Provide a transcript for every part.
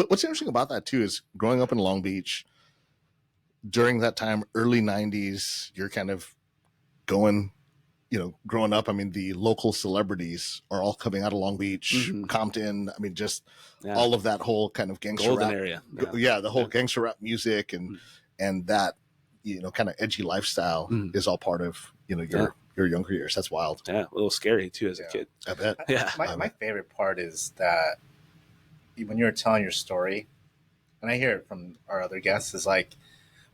But what's interesting about that too is growing up in Long Beach during that time, early 90s, you're kind of going, growing up. I mean, the local celebrities are all coming out of Long Beach, Compton. I mean, just all of that whole kind of gangster Golden rap area. The whole gangster rap music and that, kind of edgy lifestyle is all part of, your younger years. That's wild. Yeah. A little scary too as a kid. I bet. Yeah. My favorite part is that when you're telling your story, and I hear it from our other guests, is like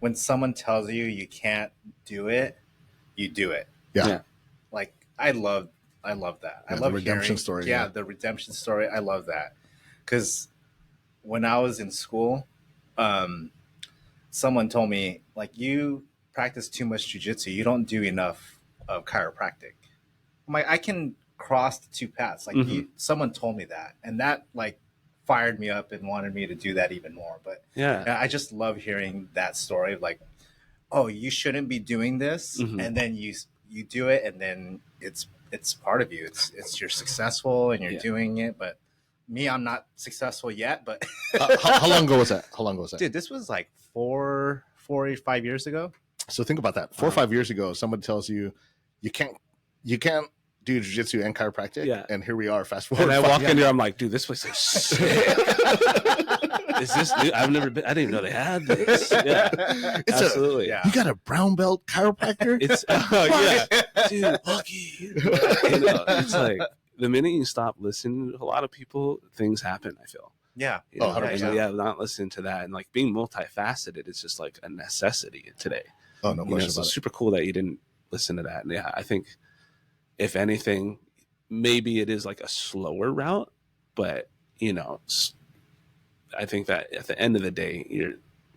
when someone tells you you can't do it, you do it. Yeah. Like I love that. I love the redemption story. Yeah, the redemption story. I love that because when I was in school, someone told me like you practice too much jujitsu. You don't do enough of chiropractic. I'm like, I can cross the two paths. Like someone told me that, and that like fired me up and wanted me to do that even more. But I just love hearing that story of like, oh, you shouldn't be doing this, and then you do it, and then it's part of you. It's you're successful and you're doing it. But me, I'm not successful yet. But how long ago was that? Dude, this was like 4 or 5 years ago. So think about that. 4 or 5 years ago, someone tells you you can't do jiu-jitsu and chiropractic, and here we are, fast forward. And I walk in there, I'm like, dude, this place is sick. Is this new? I've never been. I didn't even know they had this. Yeah, absolutely. You got a brown belt chiropractor? It's dude, lucky. It's like the minute you stop listening to a lot of people, things happen. I feel. Yeah. Not listening to that and like being multifaceted. It's just like a necessity today. Oh, no question about it. It's super cool that you didn't listen to that. And I think if anything, maybe it is like a slower route, but I think that at the end of the day,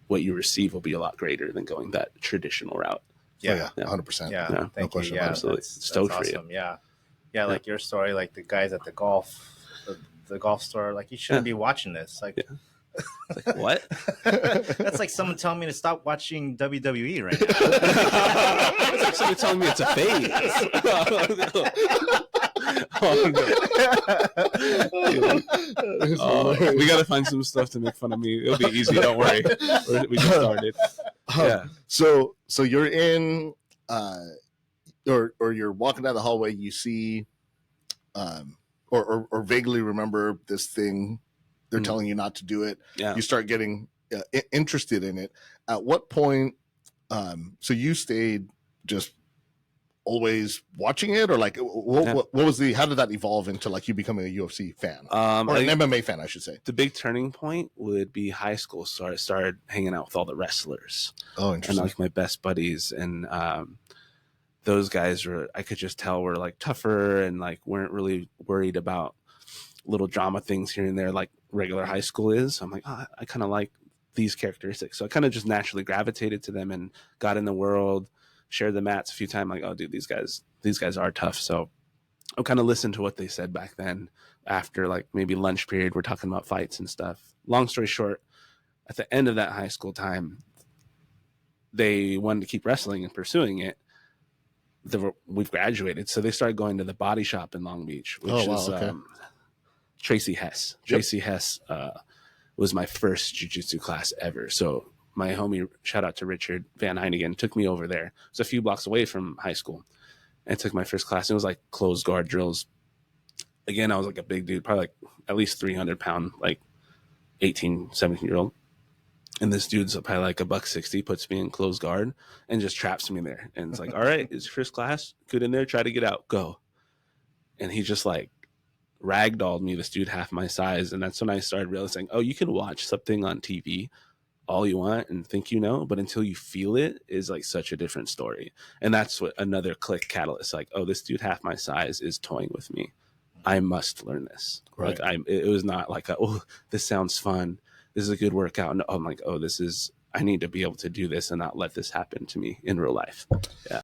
what you receive will be a lot greater than going that traditional route. Yeah, 100%. Yeah, no thank question you. about it. Absolutely. Stoked for you. Yeah, like your story, like the guys at the golf store, like you shouldn't be watching this. Like, like what? That's like someone telling me to stop watching WWE right now. It's like someone telling me it's a phase. We got to find some stuff to make fun of me. It'll be easy. Don't worry. We just started. So you're in, or you're walking down the hallway. You see, or vaguely remember this thing. They're telling you not to do it. Yeah. You start getting interested in it. At what point? So you stayed just always watching it, or like what was how did that evolve into like you becoming a UFC fan or an MMA fan, I should say? The big turning point would be high school. So I started hanging out with all the wrestlers. Oh, interesting. And like my best buddies, and those guys I could just tell were like tougher and like weren't really worried about little drama things here and there like regular high school is. So I'm like, I kind of like these characteristics. So I kind of just naturally gravitated to them and got in the world, shared the mats a few times. Like, oh, dude, these guys are tough. So I kind of listened to what they said back then. After like maybe lunch period, we're talking about fights and stuff. Long story short, at the end of that high school time, they wanted to keep wrestling and pursuing it. We've graduated, so they started going to the Body Shop in Long Beach, which is Tracy Hess. Tracy Hess was my first jiu-jitsu class ever. So my homie, shout out to Richard Van Heinigen, took me over there. It's a few blocks away from high school, and took my first class. It was like closed guard drills. Again, I was like a big dude, probably like at least 300 pound, like 18, 17-year-old. And this dude's probably like $160, puts me in closed guard and just traps me there. And it's like, all right, it's your first class. Good in there. Try to get out. Go. And he just like ragdolled me, this dude half my size. And that's when I started realizing, oh, you can watch something on TV all you want and think you know, but until you feel it is like such a different story. And that's what another click catalyst, like, oh, this dude half my size is toying with me. I must learn this. Right. Like it was not like, oh, this sounds fun. This is a good workout. No, I'm like, oh, I need to be able to do this and not let this happen to me in real life. Yeah.